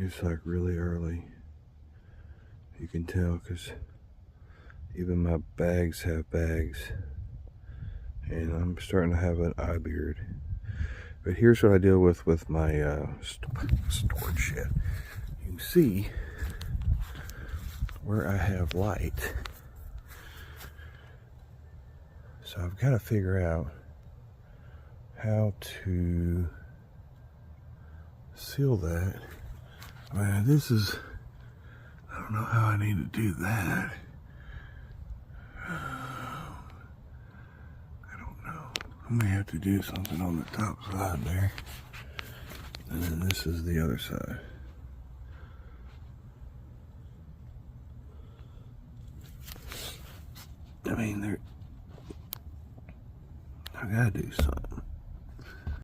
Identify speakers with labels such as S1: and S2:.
S1: It's like really early. You can tell because even my bags have bags. And I'm starting to have an eye beard. But here's what I deal with my storage shed. You can see where I have light. So I've got to figure out how to seal that. Man, this is, I don't know how I need to do that. I don't know. I may have to do something on the top side there. And then this is the other side. I mean, I gotta do something.